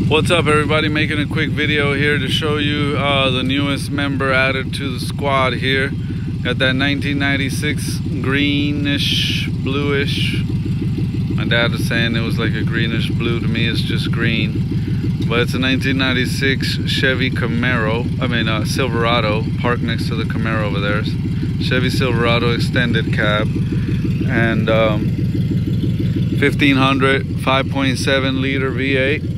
What's up, everybody? Making a quick video here to show you the newest member added to the squad here. Got that 1996 greenish bluish. My dad was saying it was like a greenish blue. To me it's just green, but it's a 1996 Chevy Camaro, Silverado, parked next to the Camaro over there. Chevy Silverado extended cab, and 1500 5.7 liter V8.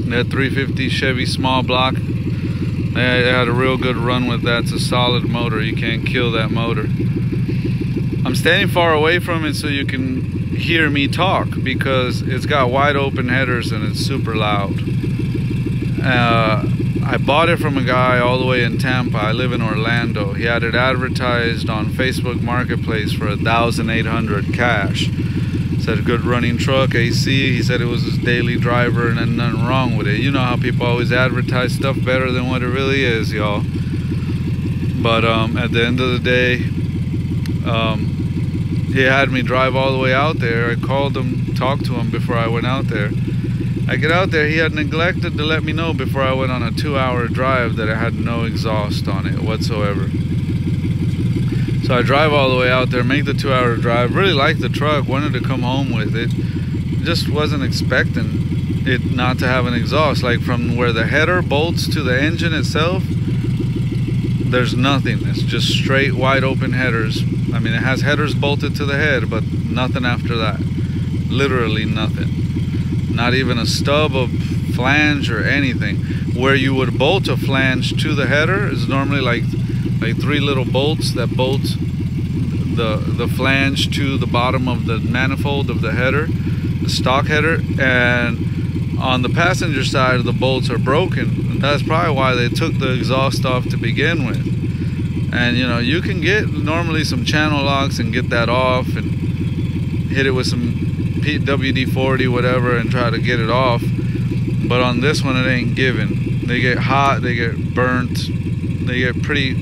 That 350 Chevy small block. They had a real good run with that. It's a solid motor. You can't kill that motor. I'm standing far away from it so you can hear me talk, because it's got wide open headers and it's super loud. I bought it from a guy all the way in Tampa. I live in Orlando. He had it advertised on Facebook Marketplace for $1,800 cash. Said good running truck, AC. He said it was his daily driver and then nothing wrong with it. You know how people always advertise stuff better than what it really is, y'all. But at the end of the day, he had me drive all the way out there. I called him, talked to him before I went out there. I get out there, he had neglected to let me know before I went on a 2-hour drive that it had no exhaust on it whatsoever. So I drive all the way out there, make the 2-hour drive. Really liked the truck, wanted to come home with it. Just wasn't expecting it not to have an exhaust. Like from where the header bolts to the engine itself, there's nothing. It's just straight wide open headers. I mean, it has headers bolted to the head, but nothing after that. Literally nothing. Not even a stub of flange or anything. Where you would bolt a flange to the header is normally like 3 little bolts that bolt the flange to the bottom of the manifold of the header, the stock header, and on the passenger side the bolts are broken. And that's probably why they took the exhaust off to begin with. And you know, you can get normally some channel locks and get that off and hit it with some WD-40 whatever and try to get it off, but on this one it ain't giving. They get hot, they get burnt, they get pretty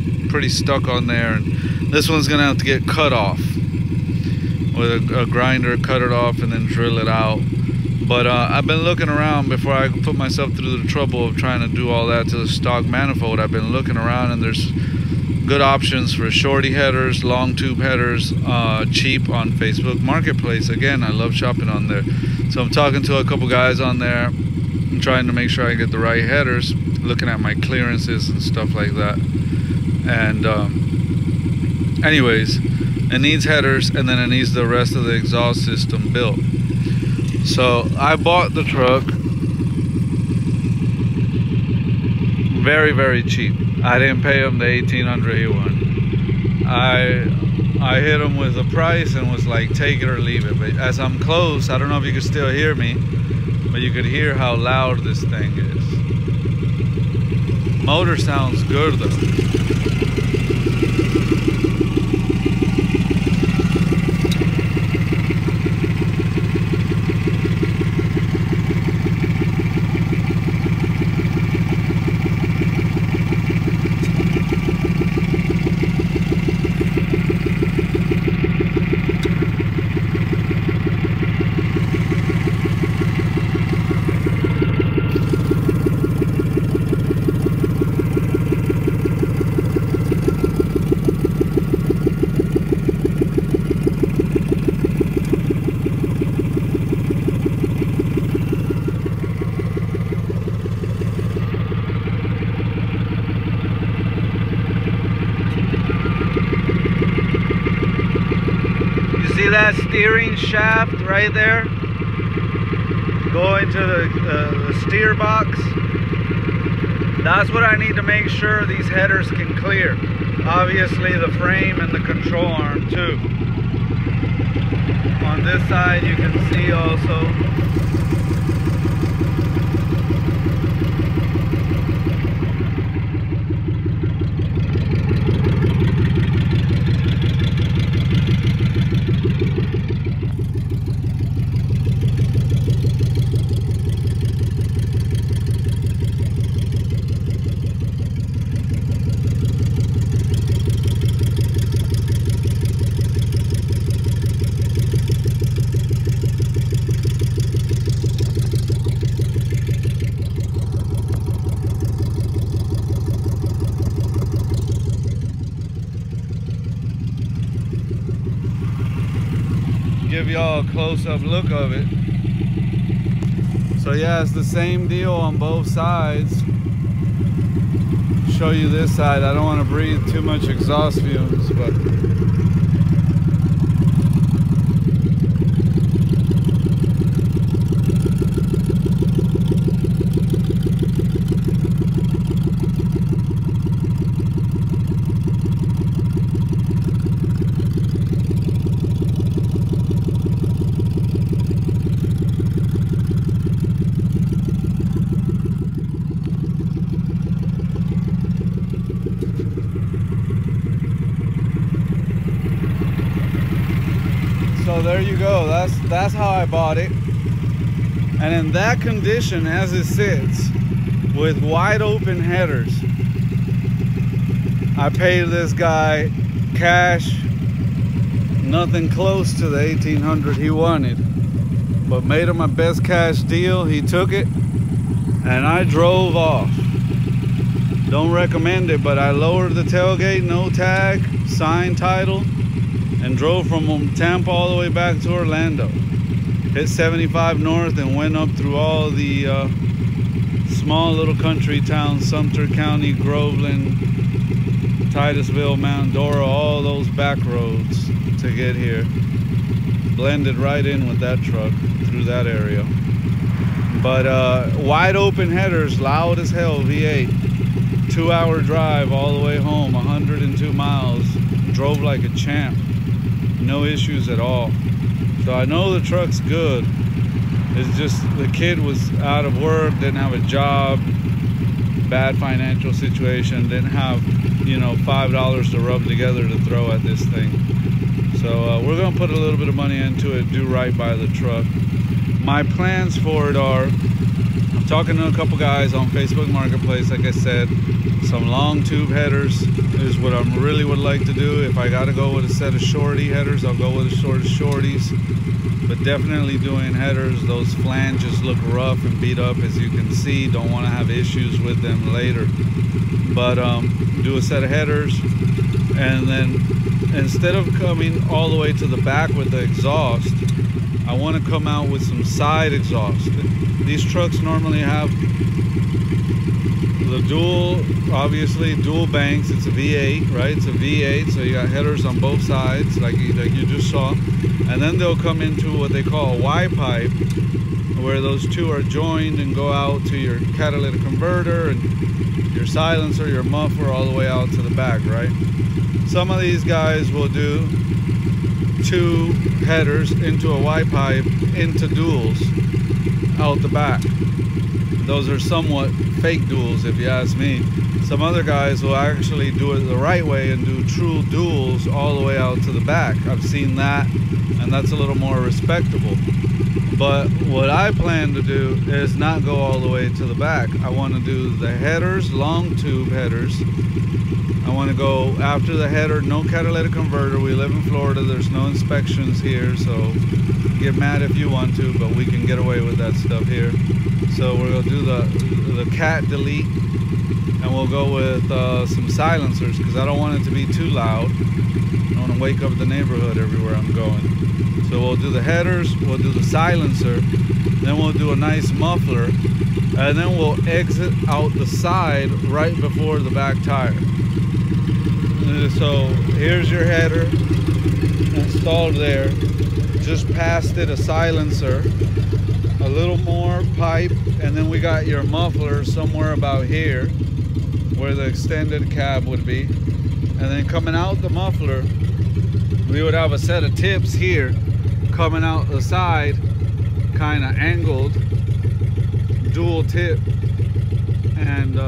stuck on there, and this one's gonna have to get cut off with a grinder. Cut it off and then drill it out. But I've been looking around before I put myself through the trouble of trying to do all that to the stock manifold. I've been looking around, and there's good options for shorty headers, long tube headers, cheap on Facebook Marketplace. Again, I love shopping on there. So I'm talking to a couple guys on there. I'm trying to make sure I get the right headers, looking at my clearances and stuff like that. And anyways, it needs headers, and then it needs the rest of the exhaust system built. So I bought the truck very, very cheap. I didn't pay him the $1,800 he wanted. I hit him with a price and was like, take it or leave it. But as I'm close, I don't know if you can still hear me, but you could hear how loud this thing is. Motor sounds good though. See that steering shaft right there going to the steer box? That's what I need to make sure these headers can clear. Obviously the frame and the control arm too. On this side you can see also give y'all a close-up look of it. So yeah, it's the same deal on both sides. Show you this side. I don't want to breathe too much exhaust fumes, but so there you go. That's how I bought it. And in that condition, as it sits, with wide open headers, I paid this guy cash, nothing close to the $1,800 he wanted, but made him my best cash deal. He took it, and I drove off. Don't recommend it, but I lowered the tailgate, no tag, signed title, and drove from Tampa all the way back to Orlando. Hit 75 north and went up through all the small little country towns, Sumter County, Groveland, Titusville, Mount Dora, all those back roads to get here. Blended right in with that truck through that area. But wide open headers, loud as hell, V8. 2-hour drive all the way home, 102 miles. Drove like a champ. No issues at all. So I know the truck's good. It's just the kid was out of work, didn't have a job, bad financial situation, didn't have, you know, $5 to rub together to throw at this thing. So we're gonna put a little bit of money into it, do right by the truck. My plans for it are, I'm talking to a couple guys on Facebook Marketplace, like I said. Some long tube headers is what I really would like to do. If I gotta go with a set of shorty headers, I'll go with a sort of shorties. But definitely doing headers, those flanges look rough and beat up, as you can see. Don't want to have issues with them later. But do a set of headers, and then instead of coming all the way to the back with the exhaust, I want to come out with some side exhaust. These trucks normally have the dual, obviously dual banks. It's a V8, right? It's a V8, so you got headers on both sides, like you just saw. And then they'll come into what they call a Y pipe, where those two are joined and go out to your catalytic converter and your silencer, your muffler, all the way out to the back, right? Some of these guys will do 2 headers into a Y pipe into duals out the back. Those are somewhat fake duals, if you ask me. Some other guys will actually do it the right way and do true duals all the way out to the back. I've seen that, and that's a little more respectable. But what I plan to do is not go all the way to the back. I want to do the headers, long tube headers. I want to go after the header, no catalytic converter. We live in Florida, there's no inspections here, so get mad if you want to, but we can get away with that stuff here. So we're going to do the cat delete, and we'll go with some silencers, because I don't want it to be too loud. I don't want to wake up the neighborhood everywhere I'm going. So we'll do the headers, we'll do the silencer, then we'll do a nice muffler, and then we'll exit out the side right before the back tire. So here's your header installed there. Just past it, a silencer, a little more pipe, and then we got your muffler somewhere about here where the extended cab would be. And then coming out the muffler, we would have a set of tips here coming out the side, kind of angled, dual tip, and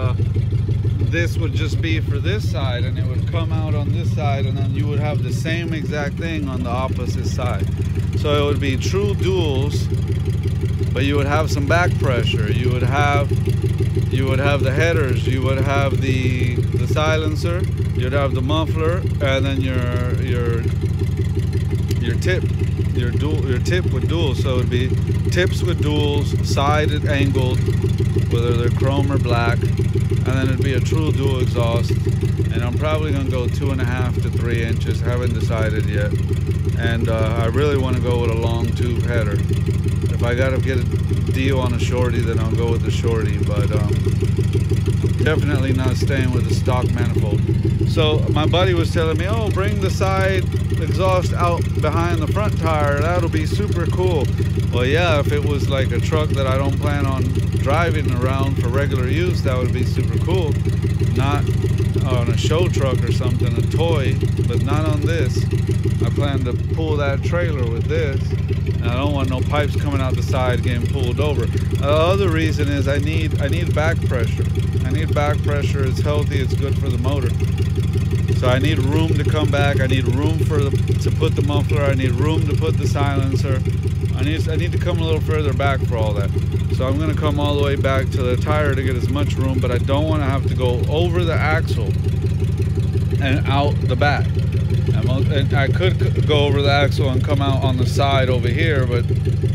this would just be for this side, and it would come out on this side, and then you would have the same exact thing on the opposite side. So it would be true duals, but you would have some back pressure. You would have the headers, you would have the silencer, you'd have the muffler, and then your tip, your tip with duals. So it would be tips with duals, side angled, whether they're chrome or black, and then it'd be a true dual exhaust. And I'm probably gonna go 2.5 to 3 inches, haven't decided yet. and I really want to go with a long tube header. If I gotta get a deal on a shorty, then I'll go with the shorty, but definitely not staying with the stock manifold. So my buddy was telling me, oh, bring the side exhaust out behind the front tire, that'll be super cool. Well, yeah, if it was like a truck that I don't plan on driving around for regular use, that would be super cool. Not on a show truck or something, a toy, but not on this. I plan to pull that trailer with this, and I don't want no pipes coming out the side getting pulled over. The other reason is I need back pressure. I need back pressure. It's healthy, it's good for the motor. So I need room to come back. I need room to put the muffler. I need room to put the silencer. I need to come a little further back for all that. So I'm going to come all the way back to the tire to get as much room, but I don't want to have to go over the axle and out the back. And I could go over the axle and come out on the side over here, but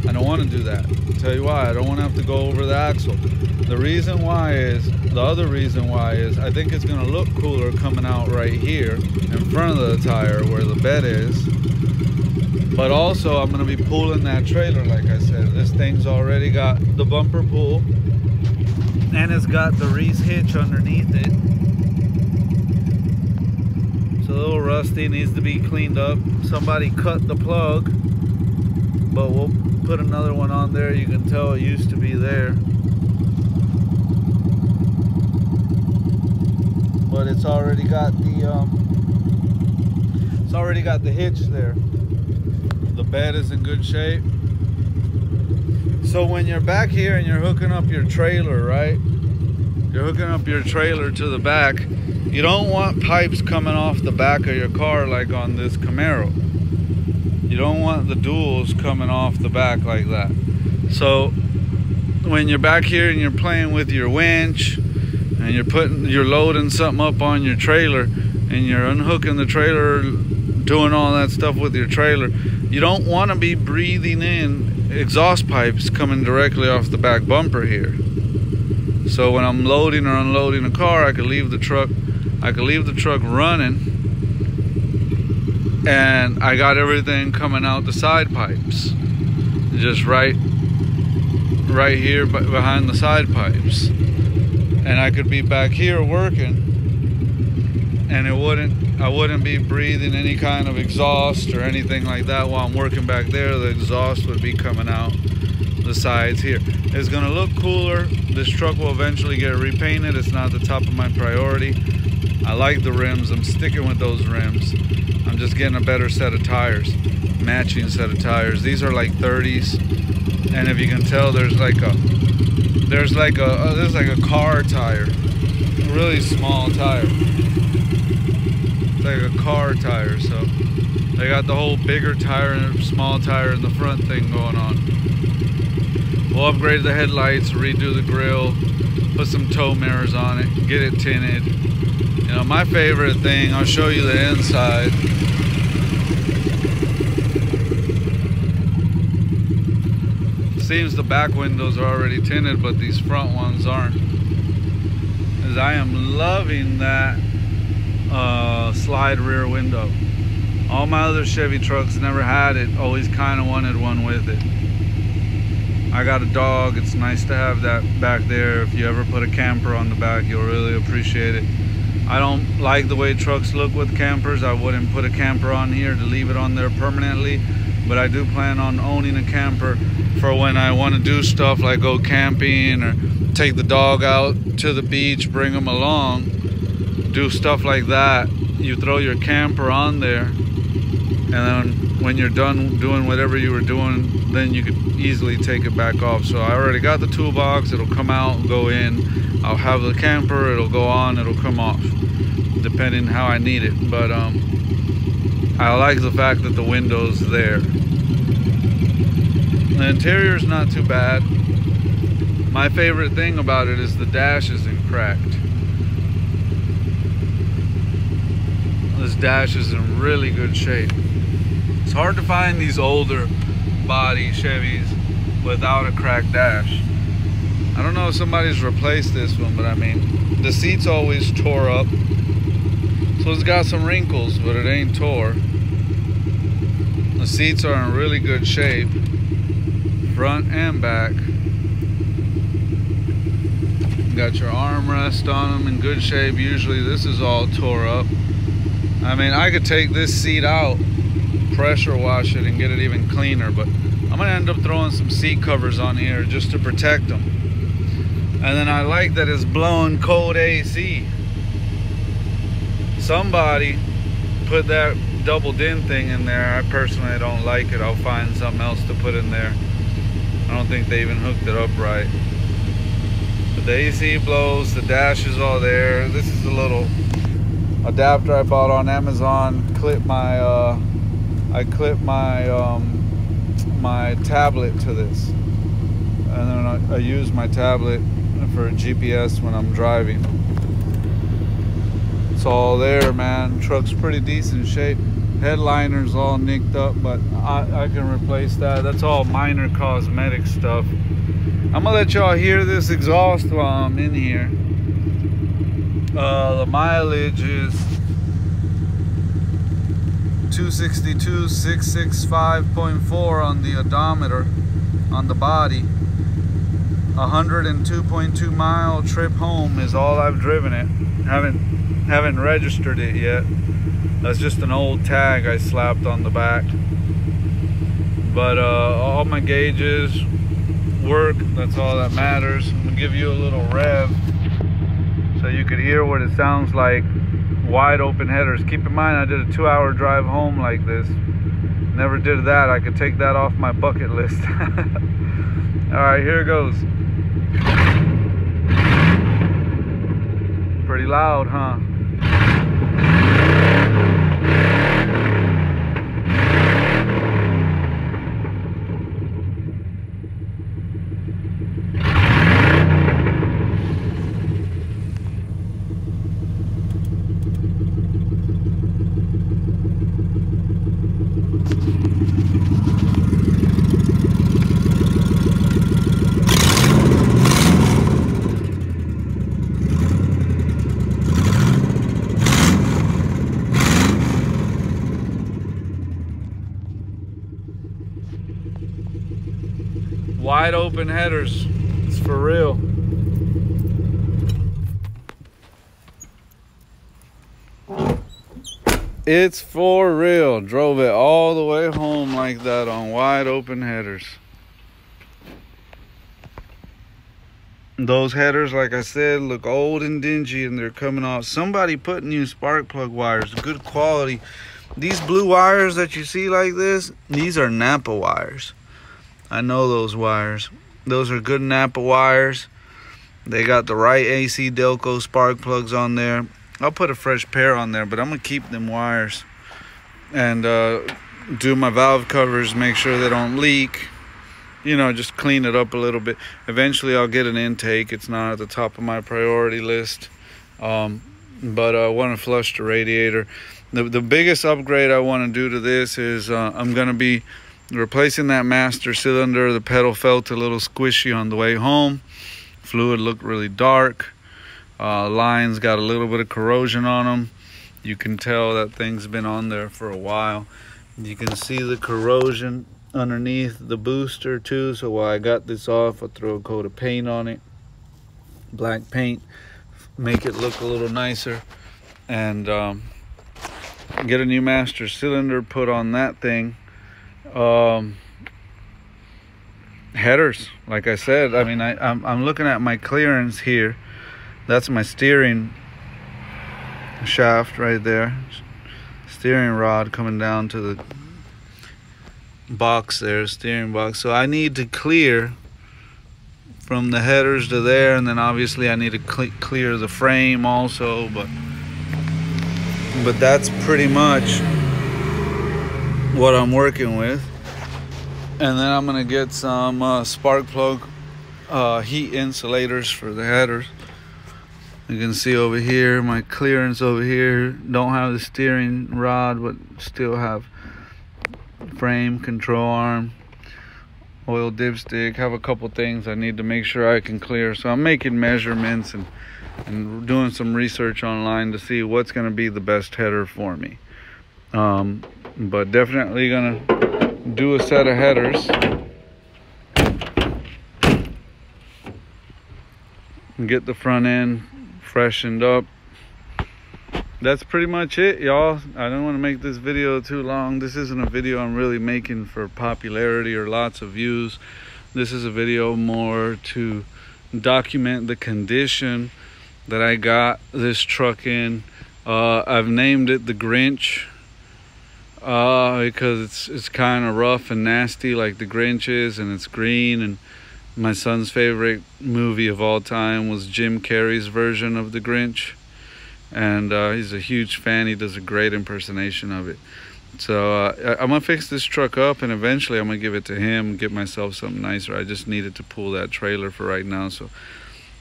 I don't want to do that. I'll tell you why. I don't want to have to go over the axle. The other reason why is I think it's going to look cooler coming out right here in front of the tire where the bed is. But also I'm going to be pulling that trailer, like I said. This thing's already got the bumper pull, and it's got the Reese hitch underneath it. It's a little rusty, needs to be cleaned up. Somebody cut the plug, but we'll put another one on there. You can tell it used to be there. But it's already got the hitch there. The bed is in good shape. So when you're back here and you're hooking up your trailer, right? You're hooking up your trailer to the back. You don't want pipes coming off the back of your car like on this Camaro. You don't want the duals coming off the back like that. So when you're back here and you're playing with your winch and you're loading something up on your trailer and you're unhooking the trailer, doing all that stuff with your trailer, you don't want to be breathing in exhaust pipes coming directly off the back bumper here. So when I'm loading or unloading a car, I could leave the truck running, and I got everything coming out the side pipes, just right here behind the side pipes, and I could be back here working, and I wouldn't be breathing any kind of exhaust or anything like that while I'm working back there. The exhaust would be coming out the sides here. It's gonna look cooler. This truck will eventually get repainted. It's not the top of my priority. I like the rims. I'm sticking with those rims. I'm just getting a better set of tires, matching set of tires. These are like 30s, and if you can tell, there's like a car tire, a really small tire. It's like a car tire. So they got the whole bigger tire and small tire in the front thing going on. We'll upgrade the headlights, redo the grill, put some tow mirrors on it, get it tinted. You know, my favorite thing, I'll show you the inside. Seems the back windows are already tinted, but these front ones aren't. As I am loving that slide rear window. All my other Chevy trucks never had it, always kind of wanted one with it. I got a dog, it's nice to have that back there. If you ever put a camper on the back, you'll really appreciate it. I don't like the way trucks look with campers. I wouldn't put a camper on here to leave it on there permanently, but I do plan on owning a camper for when I want to do stuff like go camping or take the dog out to the beach, bring them along, do stuff like that. You throw your camper on there, and then when you're done doing whatever you were doing, then you could easily take it back off. So I already got the toolbox. It'll come out and go in. I'll have the camper, it'll go on, it'll come off, depending how I need it. But I like the fact that the window's there. The interior's not too bad. My favorite thing about it is the dash isn't cracked. This dash is in really good shape. It's hard to find these older body Chevys without a cracked dash. I don't know if somebody's replaced this one, but I mean, the seat's always tore up. So it's got some wrinkles, but it ain't tore. The seats are in really good shape, front and back. Got your armrest on them in good shape. Usually this is all tore up. I mean, I could take this seat out, pressure wash it, and get it even cleaner, but I'm gonna end up throwing some seat covers on here just to protect them. And then I like that it's blowing cold AC. Somebody put that double din thing in there. I personally don't like it. I'll find something else to put in there. I don't think they even hooked it up right. But the AC blows, the dash is all there. This is a little adapter I bought on Amazon. I clip my tablet to this, and then I use my tablet for GPS when I'm driving. It's all there, man. Truck's pretty decent shape. Headliner's all nicked up, but I can replace that. That's all minor cosmetic stuff. I'm gonna let y'all hear this exhaust while I'm in here. The mileage is 262, 665.4 on the odometer on the body. 102.2 mile trip home is all I've driven it. Haven't registered it yet. That's just an old tag I slapped on the back. But all my gauges work. That's all that matters. I'm gonna give you a little rev so you could hear what it sounds like. Wide open headers. Keep in mind I did a 2-hour drive home like this. Never did that. I could take that off my bucket list. Alright, here it goes. Pretty loud, huh? Wide open headers. It's for real. It's for real. Drove it all the way home like that on wide open headers. Those headers, like I said, look old and dingy, and they're coming off. Somebody put new spark plug wires, good quality. These blue wires that you see like this, these are Napa wires. I know those wires. Those are good Napa wires. They got the right AC Delco spark plugs on there. I'll put a fresh pair on there, but I'm gonna keep them wires and do my valve covers, make sure they don't leak. You know, just clean it up a little bit. Eventually I'll get an intake. It's not at the top of my priority list, but I want to flush the radiator. The biggest upgrade I want to do to this is I'm gonna be replacing that master cylinder. The pedal felt a little squishy on the way home. Fluid looked really dark. Lines got a little bit of corrosion on them. You can tell that thing's been on there for a while. You can see the corrosion underneath the booster too. So while I got this off, I throw a coat of paint on it, black paint, make it look a little nicer, and get a new master cylinder put on that thing. Headers, like I said, I mean, I'm looking at my clearance here. That's my steering shaft right there, steering rod coming down to the box there, steering box. So I need to clear from the headers to there, and then obviously I need to clear the frame also, but that's pretty much what I'm working with. And then I'm gonna get some spark plug heat insulators for the headers. You can see over here, my clearance over here, don't have the steering rod, but still have frame, control arm, oil dipstick. Have a couple things I need to make sure I can clear. So I'm making measurements and doing some research online to see what's going to be the best header for me. But definitely gonna do a set of headers and get the front end freshened up. That's pretty much it, y'all. I don't want to make this video too long. This isn't a video I'm really making for popularity or lots of views. This is a video more to document the condition that I got this truck in. I've named it the Grinch because it's kind of rough and nasty like the Grinch is, and it's green. And my son's favorite movie of all time was Jim Carrey's version of the Grinch. And he's a huge fan. He does a great impersonation of it. So I'm gonna fix this truck up, and eventually I'm gonna give it to him, get myself something nicer. I just needed to pull that trailer for right now. So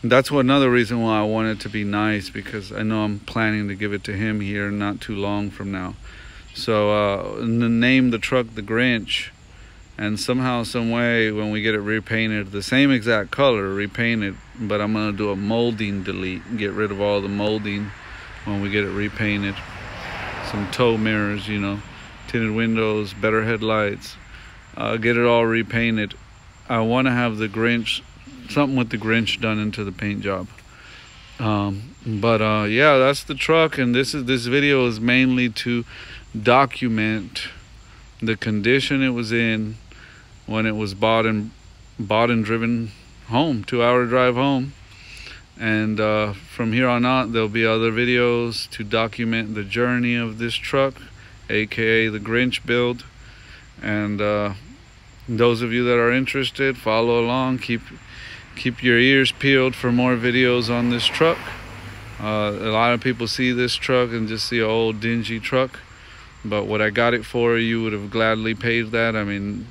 that's another reason why I want it to be nice, because I know I'm planning to give it to him here not too long from now. So name the truck the Grinch, and somehow, some way, when we get it repainted, the same exact color, repainted, but I'm gonna do a molding delete and get rid of all the molding when we get it repainted. Some tow mirrors, you know, tinted windows, better headlights, get it all repainted. I want to have the Grinch, something with the Grinch done into the paint job. Yeah, that's the truck, and this video is mainly to document the condition it was in when it was bought and driven home, 2-hour drive home. And from here on out, there'll be other videos to document the journey of this truck, aka the Grinch build. And those of you that are interested, follow along. Keep your ears peeled for more videos on this truck. A lot of people see this truck and just see an old dingy truck, but what I got it for, you would have gladly paid that. I mean,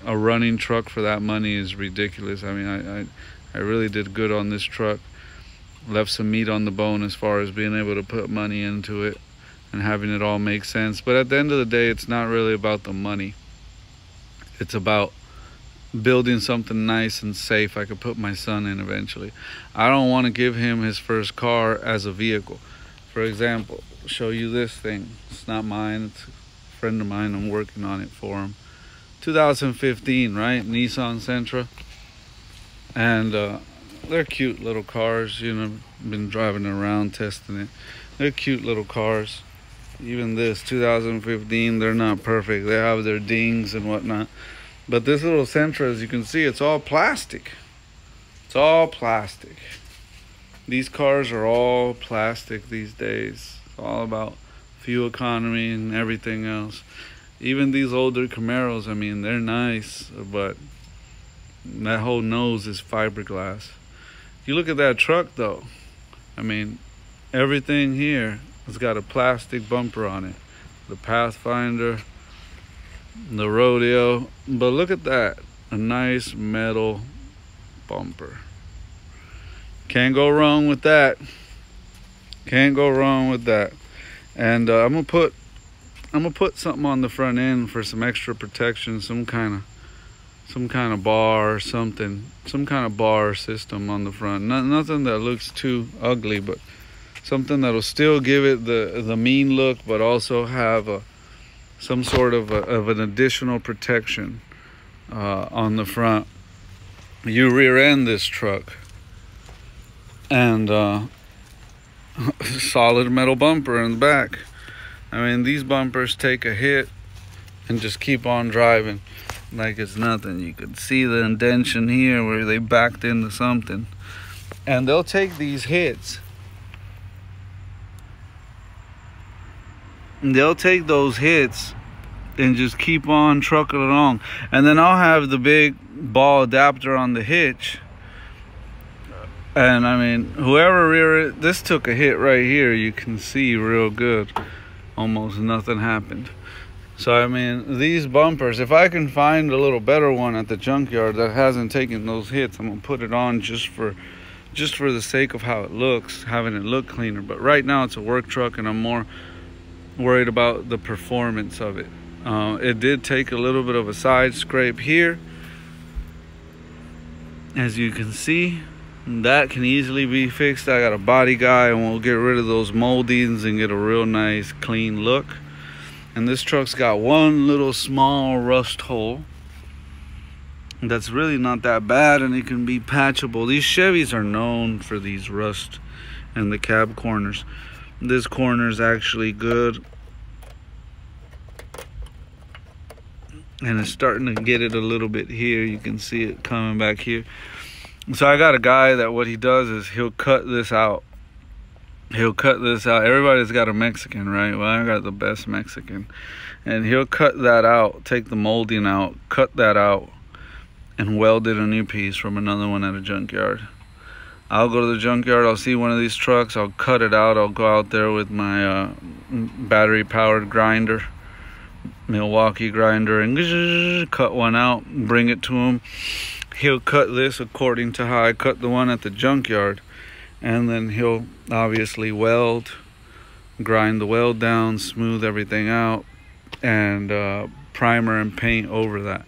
a running truck for that money is ridiculous. I mean, I really did good on this truck. Left some meat on the bone as far as being able to put money into it and having it all make sense. But at the end of the day, it's not really about the money. It's about building something nice and safe I could put my son in eventually. I don't want to give him his first car as a vehicle. For example, show you this thing. It's not mine, it's a friend of mine. I'm working on it for him. 2015, right? Nissan Sentra. And they're cute little cars, you know. Been driving around testing it. They're cute little cars. Even this 2015, they're not perfect. They have their dings and whatnot. But this little Sentra, as you can see, it's all plastic. It's all plastic. These cars are all plastic these days. It's all about fuel economy and everything else. Even these older Camaros, I mean, they're nice, but that whole nose is fiberglass. You look at that truck though, I mean, everything here has got a plastic bumper on it. The Pathfinder, the Rodeo, but look at that, a nice metal bumper. Can't go wrong with that. Can't go wrong with that. And I'm gonna put something on the front end for some extra protection, some kind of bar or something, some kind of bar system on the front. Nothing that looks too ugly, but something that'll still give it the mean look, but also have some sort of an additional protection on the front. You rear end this truck, and solid metal bumper in the back. I mean, these bumpers take a hit and just keep on driving like it's nothing. You could see the indentation here where they backed into something, and they'll take these hits, and they'll take those hits and just keep on trucking along. And then I'll have the big ball adapter on the hitch, and I mean, whoever rear this took a hit right here. You can see real good, almost nothing happened. So I mean, these bumpers, if I can find a little better one at the junkyard that hasn't taken those hits, I'm gonna put it on just for the sake of how it looks, having it look cleaner. But right now it's a work truck, and I'm more worried about the performance of it. It did take a little bit of a side scrape here, as you can see. That can easily be fixed. I got a body guy, and we'll get rid of those moldings and get a real nice clean look. And this truck's got one little small rust hole that's really not that bad, and it can be patchable. These Chevys are known for these rust in the cab corners. This corner is actually good, and it's starting to get it a little bit here. You can see it coming back here. So I got a guy that what he does is he'll cut this out. He'll cut this out. Everybody's got a Mexican, right? Well, I got the best Mexican. And he'll cut that out, take the molding out, cut that out, and welded a new piece from another one at a junkyard. I'll go to the junkyard, I'll see one of these trucks, I'll cut it out, I'll go out there with my battery powered grinder, Milwaukee grinder, and cut one out, bring it to him. He'll cut this according to how I cut the one at the junkyard, and then he'll obviously weld, grind the weld down, smooth everything out, and primer and paint over that.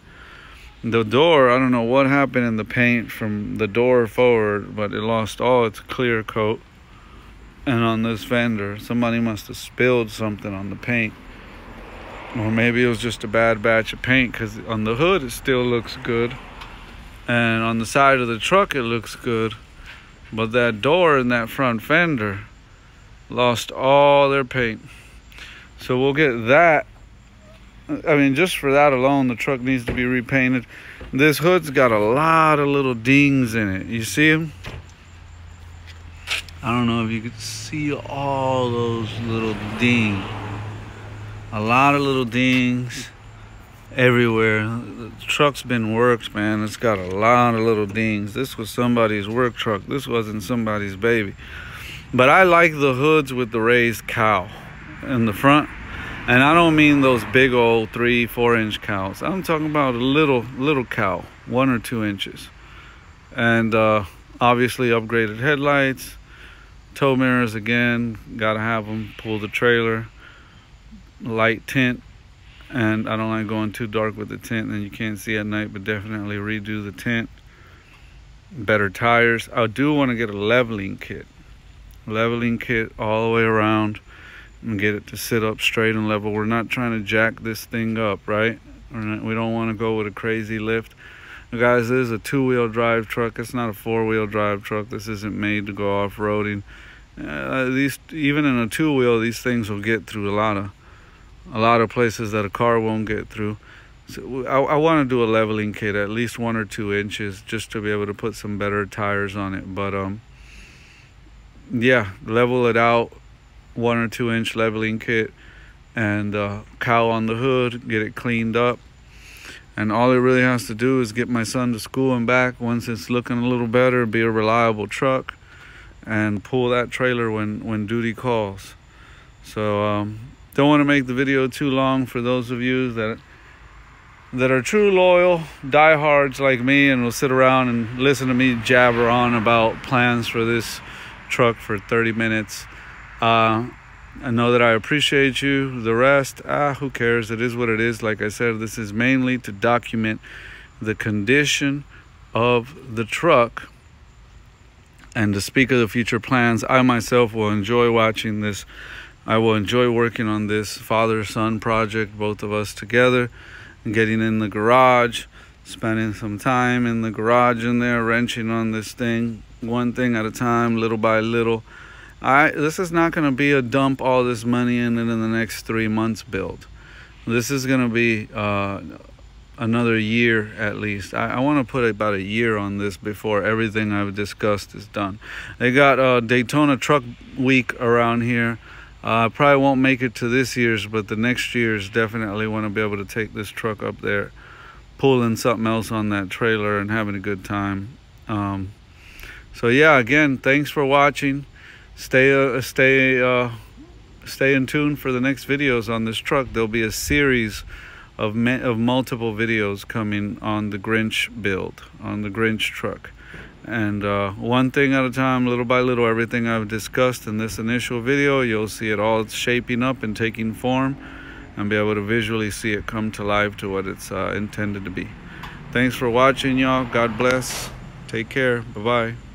The door, I don't know what happened in the paint from the door forward, but it lost all its clear coat. And on this fender, somebody must have spilled something on the paint. Or maybe it was just a bad batch of paint, because on the hood it still looks good. And on the side of the truck it looks good. But that door and that front fender lost all their paint. So we'll get that. I mean, just for that alone, the truck needs to be repainted. This hood's got a lot of little dings in it. You see them? I don't know if you could see all those little dings. A lot of little dings everywhere. The truck's been worked, man. It's got a lot of little dings. This was somebody's work truck. This wasn't somebody's baby. But I like the hoods with the raised cowl in the front. And I don't mean those big old 3-4 inch cowls. I'm talking about a little cowl, 1 or 2 inches. And obviously upgraded headlights, tow mirrors again, gotta have them, pull the trailer, light tint. And I don't like going too dark with the tint and you can't see at night, but definitely redo the tint. Better tires. I do want to get a leveling kit. Leveling kit all the way around and get it to sit up straight and level. We're not trying to jack this thing up, right? We don't want to go with a crazy lift. Guys, this is a 2-wheel drive truck. It's not a 4-wheel drive truck. This isn't made to go off-roading. Even in a 2-wheel, these things will get through a lot of places that a car won't get through. So I want to do a leveling kit, at least 1 or 2 inches, just to be able to put some better tires on it. But yeah, level it out, 1 or 2 inch leveling kit, and cowl on the hood, get it cleaned up. And all it really has to do is get my son to school and back. Once it's looking a little better, be a reliable truck, and pull that trailer when duty calls. So don't want to make the video too long for those of you that are true loyal diehards like me and will sit around and listen to me jabber on about plans for this truck for 30 minutes. I know that I appreciate you. The rest, who cares? It is what it is. Like I said, this is mainly to document the condition of the truck and to speak of the future plans. I myself will enjoy watching this. I will enjoy working on this father-son project, both of us together, and getting in the garage, spending some time in the garage in there, wrenching on this thing, one thing at a time, little by little. This is not going to be a dump all this money in it in the next 3 months build. This is going to be another year at least. I want to put about a year on this before everything I've discussed is done. They got Daytona Truck Week around here. I probably won't make it to this year's, but the next year's definitely want to be able to take this truck up there, pulling something else on that trailer and having a good time. So yeah, again, thanks for watching. Stay in tune for the next videos on this truck. There'll be a series of multiple videos coming on the Grinch build, on the Grinch truck. And one thing at a time, little by little, everything I've discussed in this initial video, you'll see it all shaping up and taking form and be able to visually see it come to life to what it's intended to be. Thanks for watching, y'all. God bless. Take care. Bye-bye.